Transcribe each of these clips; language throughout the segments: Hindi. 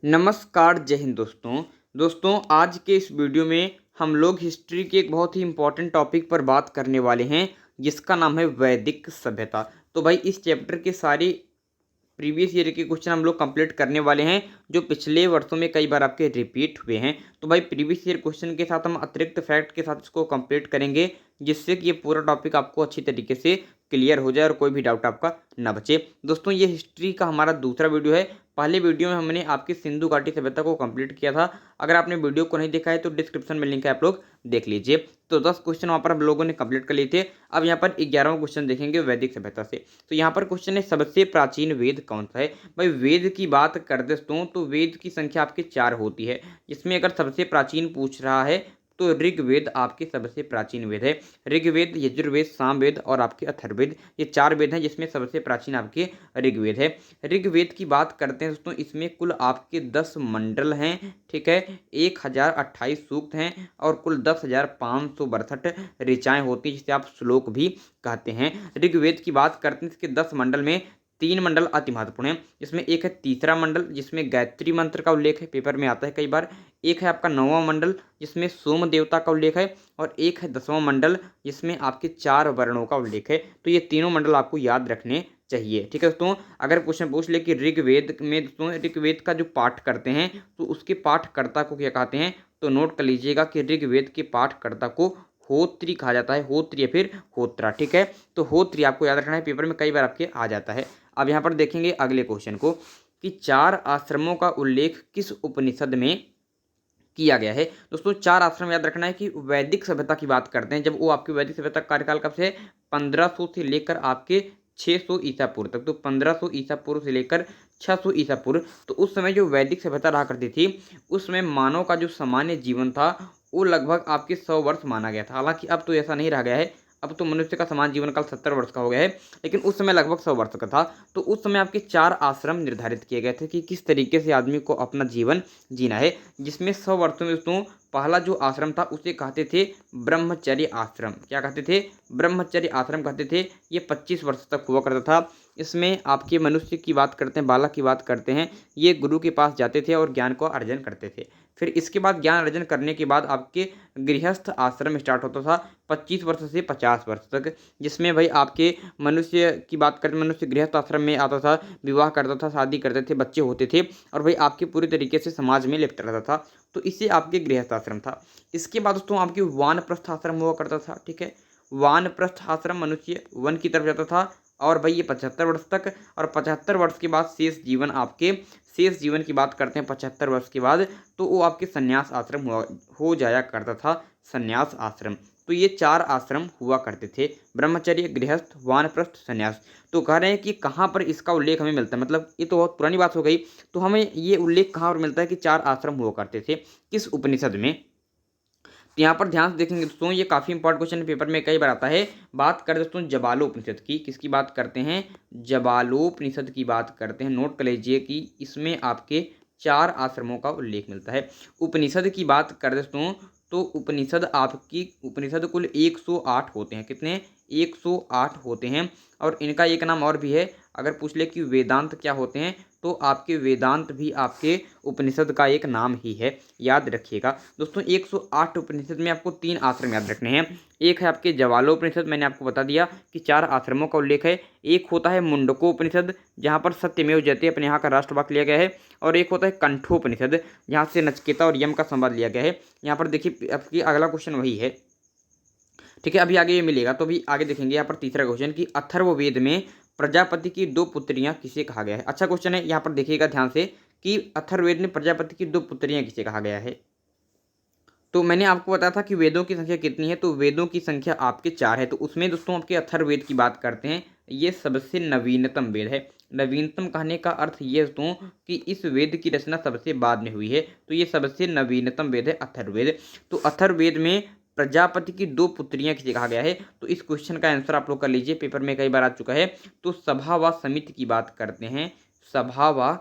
नमस्कार, जय हिंद दोस्तों आज के इस वीडियो में हम लोग हिस्ट्री के एक बहुत ही इम्पोर्टेंट टॉपिक पर बात करने वाले हैं जिसका नाम है वैदिक सभ्यता। तो भाई इस चैप्टर के सारे प्रीवियस ईयर के क्वेश्चन हम लोग कंप्लीट करने वाले हैं जो पिछले वर्षों में कई बार आपके रिपीट हुए हैं। तो भाई प्रीवियस ईयर क्वेश्चन के साथ हम अतिरिक्त फैक्ट के साथ इसको कंप्लीट करेंगे जिससे कि ये पूरा टॉपिक आपको अच्छी तरीके से क्लियर हो जाए और कोई भी डाउट आपका ना बचे। दोस्तों ये हिस्ट्री का हमारा दूसरा वीडियो है। पहले वीडियो में हमने आपकी सिंधु घाटी सभ्यता को कंप्लीट किया था। अगर आपने वीडियो को नहीं देखा है तो डिस्क्रिप्शन में लिंक है, आप लोग देख लीजिए। तो 10 क्वेश्चन वहाँ पर हम लोगों ने कंप्लीट कर लिए थे। अब यहाँ पर 11वां क्वेश्चन देखेंगे वैदिक सभ्यता से। तो यहाँ पर क्वेश्चन है सबसे प्राचीन वेद कौन सा है। भाई वेद की बात कर दोस्तों तो वेद की संख्या आपकी 4 होती है। इसमें अगर सबसे प्राचीन पूछ रहा है तो ऋग्वेद आपके सबसे प्राचीन वेद है। ऋग्वेद, यजुर्वेद, सामवेद और आपके अथर्ववेद, ये 4 वेद हैं जिसमें सबसे प्राचीन आपके ऋग्वेद है। ऋग्वेद की बात करते हैं दोस्तों, इसमें कुल आपके 10 मंडल हैं, ठीक है। 1028 सूक्त हैं और कुल 10,562 ऋचाएँ होती हैं जिसे आप श्लोक भी कहते हैं। ऋग्वेद की बात करते हैं, इसके 10 मंडल में 3 मंडल अति महत्वपूर्ण है। इसमें एक है तीसरा मंडल जिसमें गायत्री मंत्र का उल्लेख है, पेपर में आता है कई बार। एक है आपका 9वां मंडल जिसमें सोम देवता का उल्लेख है और एक है 10वां मंडल जिसमें आपके 4 वर्णों का उल्लेख है। तो ये तीनों मंडल आपको याद रखने चाहिए, ठीक है दोस्तों। अगर क्वेश्चन पूछ ले कि ऋग्वेद में दोस्तों ऋग्वेद का जो पाठ करते हैं तो उसके पाठकर्ता को क्या कहते हैं, तो नोट कर लीजिएगा कि ऋग्वेद के पाठकर्ता को होत्री कहा जाता है, होत्री या फिर होत्रा, ठीक है। तो होत्री आपको याद रखना है, पेपर में कई बार आपके आ जाता है। अब यहाँ पर देखेंगे अगले क्वेश्चन को कि 4 आश्रमों का उल्लेख किस उपनिषद में किया गया है। दोस्तों 4 आश्रम याद रखना है कि वैदिक सभ्यता की बात करते हैं। जब वो आपकी वैदिक सभ्यता का कार्यकाल कब से है, 1500 से लेकर आपके 600 ईसा पूर्व तक। तो 1500 ईसा पूर्व से लेकर 600 ईसा पूर्व, तो उस समय जो वैदिक सभ्यता रहा करती थी उस समय मानव का जो सामान्य जीवन था वो लगभग आपके 100 वर्ष माना गया था। हालांकि अब तो ऐसा नहीं रह गया है, अब तो मनुष्य का समान जीवन काल 70 वर्ष का हो गया है, लेकिन उस समय लगभग 100 वर्ष का था। तो उस समय आपके 4 आश्रम निर्धारित किए गए थे कि किस तरीके से आदमी को अपना जीवन जीना है, जिसमें 100 वर्षों में दोस्तों पहला जो आश्रम था उसे कहते थे ब्रह्मचर्य आश्रम। क्या कहते थे, ब्रह्मचर्य आश्रम कहते थे। ये 25 वर्ष तक हुआ करता था। इसमें आपके मनुष्य की बात करते हैं, बालक की बात करते हैं, ये गुरु के पास जाते थे और ज्ञान को अर्जन करते थे। फिर इसके बाद ज्ञान अर्जन करने के बाद आपके गृहस्थ आश्रम स्टार्ट होता था 25 वर्ष से 50 वर्ष तक, जिसमें भाई आपके मनुष्य की बात करते, मनुष्य गृहस्थ आश्रम में आता था, विवाह करता था, शादी करते थे, बच्चे होते थे और भाई आपके पूरी तरीके से समाज में लिप्त रहता था। तो इससे आपके गृहस्थ आश्रम था। इसके बाद दोस्तों आपके वानप्रस्थ आश्रम हुआ करता था, ठीक है। वानप्रस्थ आश्रम मनुष्य वन की तरफ जाता था और भाई ये 75 वर्ष तक, और 75 वर्ष के बाद शेष जीवन की बात करते हैं 75 वर्ष के बाद, तो वो आपके संन्यास आश्रम हो जाया करता था, संन्यास आश्रम। तो ये 4 आश्रम हुआ करते थे, ब्रह्मचर्य, गृहस्थ, वानप्रस्थ, संन्यास। तो कह रहे हैं कि कहाँ पर इसका उल्लेख हमें मिलता है, मतलब ये तो बहुत पुरानी बात हो गई, तो हमें ये उल्लेख कहाँ पर मिलता है कि 4 आश्रम हुआ करते थे, किस उपनिषद में। तो यहाँ पर ध्यान से देखेंगे दोस्तों, ये काफ़ी इंपॉर्टेंट क्वेश्चन पेपर में कई बार आता है। बात करें दोस्तों जबालोपनिषद की, किसकी बात करते हैं, जबालोपनिषद की बात करते हैं। नोट कर लीजिए कि इसमें आपके 4 आश्रमों का उल्लेख मिलता है। उपनिषद की बात करें दोस्तों तो उपनिषद कुल 108 होते हैं। कितने, 108 होते हैं। और इनका एक नाम और भी है, अगर पूछ ले कि वेदांत क्या होते हैं तो आपके वेदांत भी आपके उपनिषद का एक नाम ही है, याद रखिएगा दोस्तों। 108 उपनिषद में आपको 3 आश्रम याद रखने हैं। एक है आपके जवालोपनिषद, मैंने आपको बता दिया कि 4 आश्रमों का उल्लेख है। एक होता है मुंडकोपनिषद जहाँ पर सत्यमेव जयते अपने यहाँ का राष्ट्रवाक्य लिया गया है। और एक होता है कंठोपनिषद जहाँ से नचिकेता और यम का संवाद लिया गया है। यहाँ पर देखिए आपकी अगला क्वेश्चन वही है, ठीक है। अभी आगे ये मिलेगा तो अभी आगे देखेंगे। यहाँ पर तीसरा क्वेश्चन कि अथर्ववेद में प्रजापति की 2 पुत्रियां किसे कहा गया है। अच्छा क्वेश्चन है, यहाँ पर देखिएगा ध्यान से कि अथर्ववेद में प्रजापति की 2 पुत्रियां किसे कहा गया है। तो मैंने आपको बताया था कि वेदों की संख्या कितनी है, तो वेदों की संख्या आपके 4 है। तो उसमें दोस्तों आपके अथर्ववेद की बात करते हैं, ये सबसे नवीनतम वेद है। नवीनतम कहने का अर्थ ये दोस्तों कि इस वेद की रचना सबसे बाद में हुई है, तो ये सबसे नवीनतम वेद है अथर्ववेद। तो अथर्ववेद में प्रजापति की 2 पुत्रियां किसे कहा गया है, तो इस क्वेश्चन का आंसर आप लोग कर लीजिए, पेपर में कई बार आ चुका है। तो सभा व समिति की बात करते हैं, सभा व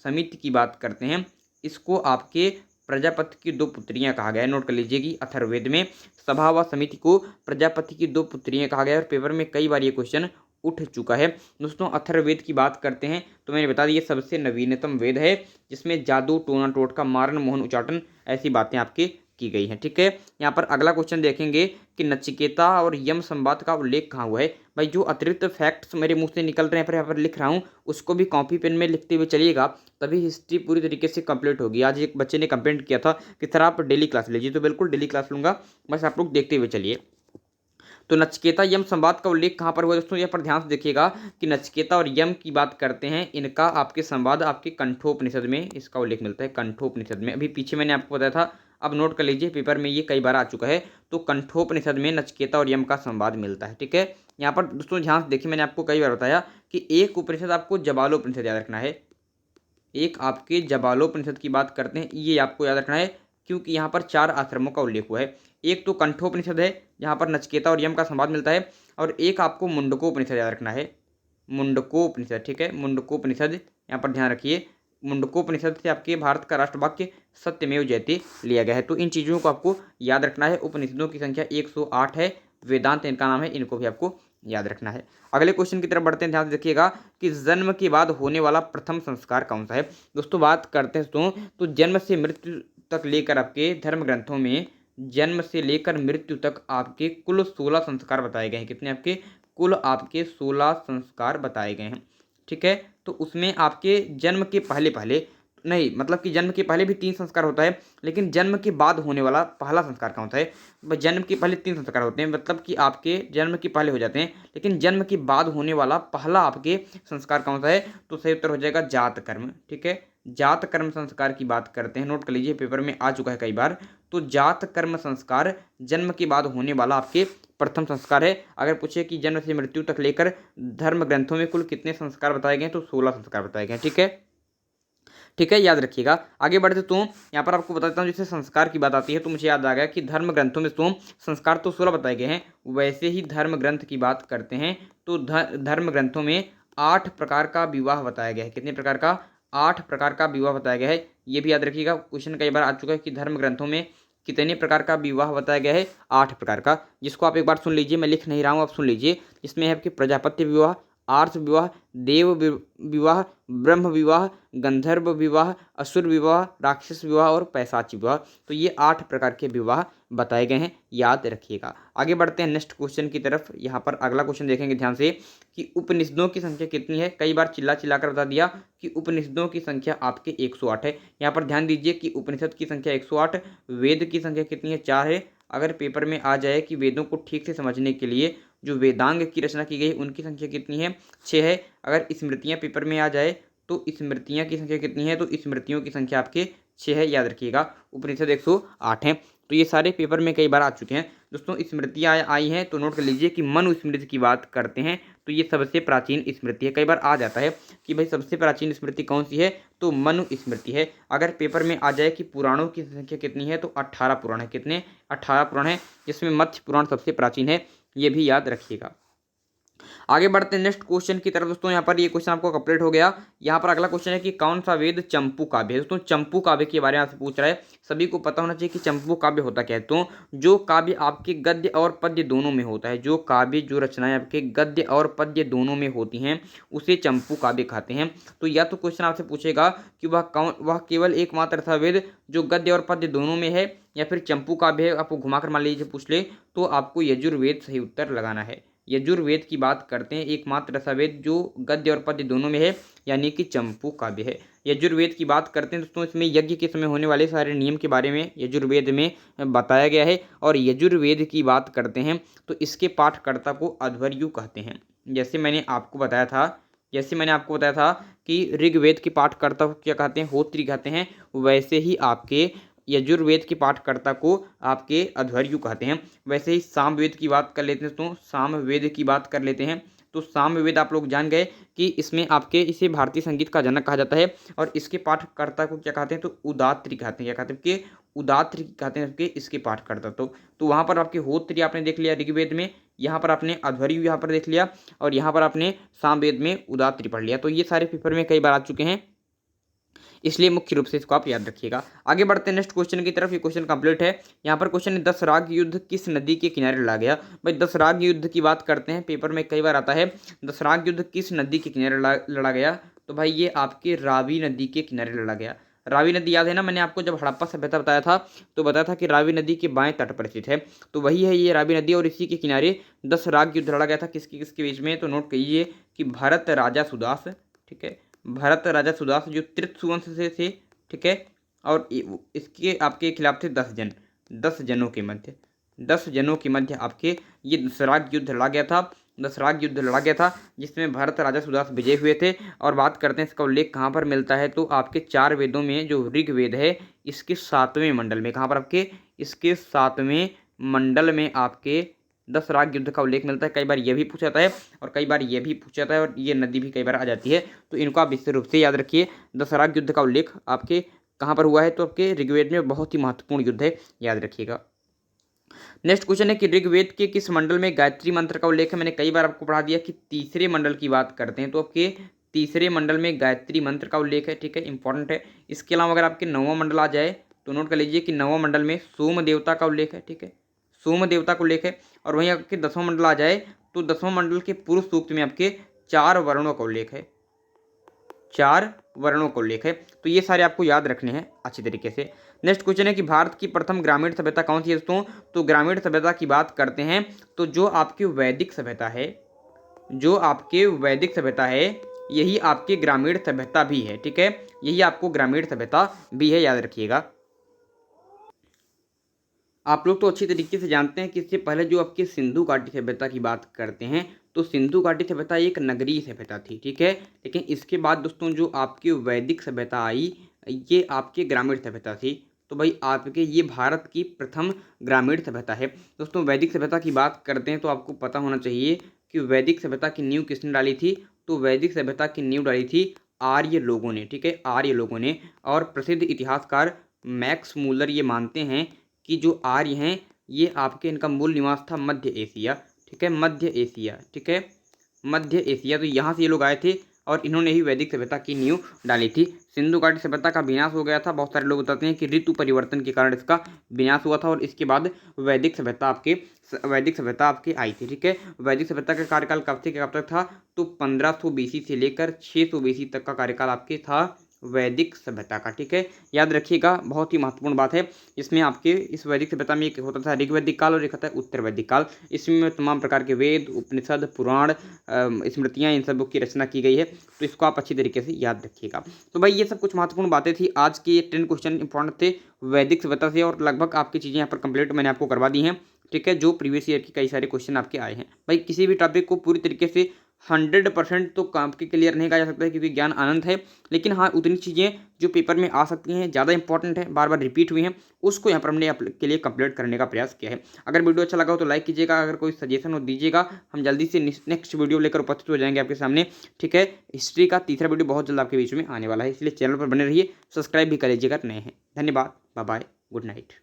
समिति की बात करते हैं। इसको आपके प्रजापति की 2 पुत्रियां कहा गया है। नोट कर लीजिए कि अथर्ववेद में सभा व समिति को प्रजापति की 2 पुत्रियां कहा गया है और पेपर में कई बार ये क्वेश्चन उठ चुका है। दोस्तों अथर्ववेद की बात करते हैं तो मैंने बता दी ये सबसे नवीनतम वेद है जिसमें जादू, टोना टोटका, मारण, मोहन, उच्चाटन ऐसी बातें आपकी की गई हैं। ठीक है, यहाँ पर अगला क्वेश्चन देखेंगे कि नचिकेता और यम संवाद का उल्लेख कहाँ हुआ है। भाई जो अतिरिक्त फैक्ट्स मेरे मुंह से निकल रहे हैं पर यहाँ पर लिख रहा हूँ उसको भी कॉपी पेन में लिखते हुए चलिएगा, तभी हिस्ट्री पूरी तरीके से कंप्लीट होगी। आज एक बच्चे ने कंप्लेंट किया था कि सर आप डेली क्लास लीजिए, तो बिल्कुल डेली क्लास लूँगा, बस आप लोग देखते हुए चलिए। तो नचिकेता यम संवाद का उल्लेख कहाँ पर हुआ दोस्तों, यहाँ पर ध्यान से देखिएगा कि नचिकेता और यम की बात करते हैं, इनका आपके संवाद आपके कंठोपनिषद में इसका उल्लेख मिलता है। कंठोपनिषद में अभी पीछे मैंने आपको बताया था, अब नोट कर लीजिए, पेपर में ये कई बार आ चुका है। तो कंठोपनिषद में नचिकेता और यम का संवाद मिलता है। ठीक है, यहाँ पर दोस्तों ध्यान से देखिए, मैंने आपको कई बार बताया कि एक उपनिषद आपको जबालोपनिषद याद रखना है। एक आपके जबालोपनिषद की बात करते हैं, ये आपको याद रखना है क्योंकि यहाँ पर 4 आश्रमों का उल्लेख हुआ है। एक तो कंठोपनिषद है जहाँ पर नचिकेता और यम का संवाद मिलता है, और एक आपको मुंडकोपनिषद याद रखना है। मुंडकोपनिषद, ठीक है, मुंडकोपनिषद यहाँ पर ध्यान रखिए। मुंडकोपनिषद से आपके भारत का राष्ट्रवाक्य सत्यमेव जयते लिया गया है। तो इन चीज़ों को आपको याद रखना है। उपनिषदों की संख्या 108 है, वेदांत इनका नाम है, इनको भी आपको याद रखना है। अगले क्वेश्चन की तरफ बढ़ते हैं, ध्यान से देखिएगा कि जन्म के बाद होने वाला प्रथम संस्कार कौन सा है। दोस्तों बात करते हैं तो जन्म से मृत्यु तक लेकर आपके धर्म ग्रंथों में जन्म से लेकर मृत्यु तक आपके कुल 16 संस्कार बताए गए हैं। कितने आपके कुल आपके 16 संस्कार बताए गए हैं। ठीक है, तो उसमें आपके जन्म के पहले पहले नहीं, मतलब कि जन्म के पहले भी 3 संस्कार होता है, लेकिन जन्म के बाद होने वाला पहला संस्कार कौन सा है। जन्म के पहले 3 संस्कार होते हैं, मतलब कि आपके जन्म के पहले हो जाते हैं, लेकिन जन्म के बाद होने वाला पहला आपके संस्कार कौन सा है, तो सही उत्तर हो जाएगा जात कर्म। ठीक है, जात कर्म संस्कार की बात करते हैं, नोट कर लीजिए, पेपर में आ चुका है कई बार। तो जात कर्म संस्कार जन्म के बाद होने वाला आपके प्रथम संस्कार है। अगर पूछे कि जन्म से मृत्यु तक लेकर धर्म ग्रंथों में कुल कितने संस्कार बताए गए, तो 16 संस्कार बताए गए। ठीक है, ठीक है, याद रखिएगा। आगे बढ़ते तो यहाँ पर आपको बताता हूँ, जैसे संस्कार की बात आती है तो मुझे याद आ गया कि धर्म ग्रंथों में तो संस्कार तो 16 बताए गए हैं, वैसे ही धर्म ग्रंथ की बात करते हैं तो धर्म ग्रंथों में 8 प्रकार का विवाह बताया गया है। कितने प्रकार का, 8 प्रकार का विवाह बताया गया है। ये भी याद रखिएगा, क्वेश्चन कई बार आ चुका है कि धर्म ग्रंथों में कितने प्रकार का विवाह बताया गया है, 8 प्रकार का, जिसको आप एक बार सुन लीजिए, मैं लिख नहीं रहा हूँ, आप सुन लीजिए। इसमें है आपके प्रजापत्य विवाह, आर्ष विवाह, देव विवाह, ब्रह्म विवाह, गंधर्व विवाह, असुर विवाह, राक्षस विवाह और पैशाच विवाह। तो ये 8 प्रकार के विवाह बताए गए हैं, याद रखिएगा। आगे बढ़ते हैं नेक्स्ट क्वेश्चन की तरफ। यहाँ पर अगला क्वेश्चन देखेंगे ध्यान से कि उपनिषदों की संख्या कितनी है। कई बार चिल्ला चिल्लाकर बता दिया कि उपनिषदों की संख्या आपके 108 है। यहाँ पर ध्यान दीजिए कि उपनिषद की संख्या 108, वेद की संख्या कितनी है, 4 है। अगर पेपर में आ जाए कि वेदों को ठीक से समझने के लिए जो वेदांग की रचना की गई उनकी संख्या कितनी है, 6 है। अगर स्मृतियाँ पेपर में आ जाए तो स्मृतियाँ की संख्या कितनी है, तो स्मृतियों की संख्या आपके 6 है, याद रखिएगा। उपनिषद 108 है। तो ये सारे पेपर में कई बार आ चुके हैं दोस्तों। स्मृतियाँ आई हैं तो नोट कर लीजिए कि मनु स्मृति की बात करते हैं तो ये सबसे प्राचीन स्मृति है। कई बार आ जाता है कि भाई सबसे प्राचीन स्मृति कौन सी है, तो मनु स्मृति है। अगर पेपर में आ जाए कि पुराणों की संख्या कितनी है, तो 18 पुराण है। कितने, 18 पुराण है, जिसमें मत्स्य पुराण सबसे प्राचीन है, ये भी याद रखिएगा। आगे बढ़ते हैं नेक्स्ट क्वेश्चन की तरफ दोस्तों। यहाँ पर ये क्वेश्चन आपको कंप्लीट हो गया। यहाँ पर अगला क्वेश्चन है कि कौन सा वेद चंपू काव्य है। दोस्तों चंपू काव्य के बारे में आपसे पूछ रहा है, सभी को पता होना चाहिए कि चंपू काव्य होता क्या है। तो जो काव्य आपके गद्य और पद्य दोनों में होता है, जो काव्य जो रचनाएं आपके गद्य और पद्य दोनों में होती हैं उसे चंपू काव्य कहते हैं। तो या तो क्वेश्चन आपसे पूछेगा कि वह केवल एकमात्र ऐसा वेद जो गद्य और पद्य दोनों में है, या फिर चंपू काव्य है। आपको घुमाकर मान लीजिए पूछ ले तो आपको यजुर्वेद सही उत्तर लगाना है। यजुर्वेद की बात करते हैं, एकमात्र ऐसा वेद जो गद्य और पद्य दोनों में है, यानी कि चंपू काव्य है। यजुर्वेद की बात करते हैं दोस्तों, इसमें यज्ञ के समय होने वाले सारे नियम के बारे में यजुर्वेद में बताया गया है। और यजुर्वेद की बात करते हैं तो इसके पाठकर्ता को अध्वर्यु कहते हैं। जैसे मैंने आपको बताया था कि ऋग्वेद के पाठकर्ता को क्या कहते हैं, होत्री कहते हैं, वैसे ही आपके यजुर्वेद के पाठकर्ता को आपके अध्वर्यु कहते हैं। वैसे ही सामवेद की बात कर लेते हैं तो सामवेद की बात कर लेते हैं तो सामवेद आप लोग जान गए कि इसमें आपके इसे भारतीय संगीत का जनक कहा जाता है। और इसके पाठकर्ता को क्या कहते हैं, तो उदात्री कहते हैं। क्या कहते हैं कि उदात्री कहते हैं कि इसके पाठकर्ता। तो वहाँ पर आपके होत्री आपने देख लिया ऋग्वेद में, यहाँ पर आपने अध्वर्यु यहाँ पर देख लिया, और यहाँ पर आपने सामवेद में उदात्री पढ़ लिया। तो ये सारे पेपर में कई बार आ चुके हैं। इसलिए मुख्य रूप से इसको आप याद रखिएगा। आगे बढ़ते हैं नेक्स्ट क्वेश्चन की तरफ। ये क्वेश्चन कंप्लीट है। यहाँ पर क्वेश्चन है, दसराग युद्ध किस नदी के किनारे लड़ा गया। भाई दसराग युद्ध की बात करते हैं, पेपर में कई बार आता है दसराग युद्ध किस नदी के किनारे लड़ा गया। तो भाई ये आपके रावी नदी के किनारे लड़ा गया। रावी नदी याद है ना, मैंने आपको जब हड़प्पा सभ्यता बताया था तो बताया था कि रावी नदी के बाएं तट पर स्थित है, तो वही है ये रावी नदी। और इसी के किनारे दसराग युद्ध लड़ा गया था। किसके किसके बीच में, तो नोट कीजिए कि भरत राजा सुदास, ठीक है, भरत राजा सुदास जो तृतीय वंश से थे, ठीक है, और इसके आपके खिलाफ थे 10 जनों के मध्य, 10 जनों के मध्य आपके ये दसराग युद्ध लड़ा गया था। दसराग युद्ध लड़ा गया था जिसमें भरत राजा सुदास विजय हुए थे। और बात करते हैं इसका उल्लेख कहाँ पर मिलता है, तो आपके 4 वेदों में जो ऋग्वेद है इसके 7वें मंडल में, कहाँ पर आपके इसके 7वें मंडल में आपके दसराग युद्ध का उल्लेख मिलता है। कई बार ये भी पूछा जाता है और कई बार ये भी पूछा जाता है और ये नदी भी कई बार आ जाती है, तो इनको आप विशेष रूप से याद रखिए। दसराग युद्ध का उल्लेख आपके कहाँ पर हुआ है, तो आपके ऋग्वेद में बहुत ही महत्वपूर्ण युद्ध है, याद रखिएगा। नेक्स्ट क्वेश्चन है कि ऋग्वेद के किस मंडल में गायत्री मंत्र का उल्लेख है। मैंने कई बार आपको पढ़ा दिया कि तीसरे मंडल की बात करते हैं, तो आपके तीसरे मंडल में गायत्री मंत्र का उल्लेख है, ठीक है, इंपॉर्टेंट है। इसके अलावा अगर आपके 9वां मंडल आ जाए तो नोट कर लीजिए कि 9वां मंडल में सोम देवता का उल्लेख है, ठीक है, सोम देवता का उल्लेख है। और वहीं आपके 10वां मंडल आ जाए तो 10वां मंडल के पूर्व सूक्त में आपके 4 वर्णों का उल्लेख है, 4 वर्णों का उल्लेख है। तो ये सारे आपको याद रखने हैं अच्छी तरीके से। नेक्स्ट क्वेश्चन है कि भारत की प्रथम ग्रामीण सभ्यता कौन सी है दोस्तों। तो ग्रामीण सभ्यता की बात करते हैं तो जो आपकी वैदिक सभ्यता है, जो आपके वैदिक सभ्यता है यही आपकी ग्रामीण सभ्यता भी है, ठीक है, यही आपको ग्रामीण सभ्यता भी है, याद रखिएगा। आप लोग तो अच्छी तरीके से जानते हैं कि इससे पहले जो आपकी सिंधु घाटी सभ्यता की बात करते हैं तो सिंधु घाटी सभ्यता एक नगरीय सभ्यता थी, ठीक है, लेकिन इसके बाद दोस्तों जो आपकी वैदिक सभ्यता आई ये आपकी ग्रामीण सभ्यता थी। तो भाई आपके ये भारत की प्रथम ग्रामीण सभ्यता है। दोस्तों वैदिक सभ्यता की बात करते हैं तो आपको पता होना चाहिए कि वैदिक सभ्यता की नींव किसने डाली थी। तो वैदिक सभ्यता की नींव डाली थी आर्य लोगों ने, ठीक है, आर्य लोगों ने। और प्रसिद्ध इतिहासकार मैक्स मूलर ये मानते हैं कि जो आर्य हैं ये आपके इनका मूल निवास था मध्य एशिया, ठीक है, मध्य एशिया, ठीक है, मध्य एशिया। तो यहाँ से ये लोग आए थे और इन्होंने ही वैदिक सभ्यता की नींव डाली थी। सिंधु घाटी सभ्यता का विनाश हो गया था। बहुत सारे लोग बताते हैं कि ऋतु परिवर्तन के कारण इसका विनाश हुआ था और इसके बाद वैदिक सभ्यता आपके आई थी, ठीक है। वैदिक सभ्यता का कार्यकाल कब से कब तक था, तो 1500 BC से लेकर 600 BC तक का कार्यकाल आपके था वैदिक सभ्यता का, ठीक है, याद रखिएगा। बहुत ही महत्वपूर्ण बात है। इसमें आपके इस वैदिक सभ्यता में एक होता था ऋग्वैदिक काल और एक होता है उत्तर वैदिक काल। इसमें तमाम प्रकार के वेद, उपनिषद, पुराण, स्मृतियाँ, इन सब की रचना की गई है, तो इसको आप अच्छी तरीके से याद रखिएगा। तो भाई ये सब कुछ महत्वपूर्ण बातें थी। आज के 10 क्वेश्चन इंपॉर्टेंट थे वैदिक सभ्यता से और लगभग आपकी चीज़ें यहाँ पर कंप्लीट मैंने आपको करवा दी हैं, ठीक है, जो प्रीवियस ईयर के कई सारे क्वेश्चन आपके आए हैं। भाई किसी भी टॉपिक को पूरी तरीके से 100% तो आपके क्लियर नहीं कहा जा सकता है क्योंकि ज्ञान अनंत है, लेकिन हाँ उतनी चीज़ें जो पेपर में आ सकती हैं, ज़्यादा इंपॉर्टेंट है, बार बार रिपीट हुई हैं, उसको यहाँ पर हमने आपके लिए कंप्लीट करने का प्रयास किया है। अगर वीडियो अच्छा लगा हो तो लाइक कीजिएगा, अगर कोई सजेशन हो दीजिएगा, हम जल्दी से नेक्स्ट वीडियो लेकर उपस्थित हो जाएंगे आपके सामने, ठीक है। हिस्ट्री का तीसरा वीडियो बहुत जल्द आपके बीच में आने वाला है, इसलिए चैनल पर बने रहिए, सब्सक्राइब भी कर लीजिएगा नए हैं। धन्यवाद, बाय बाय, गुड नाइट।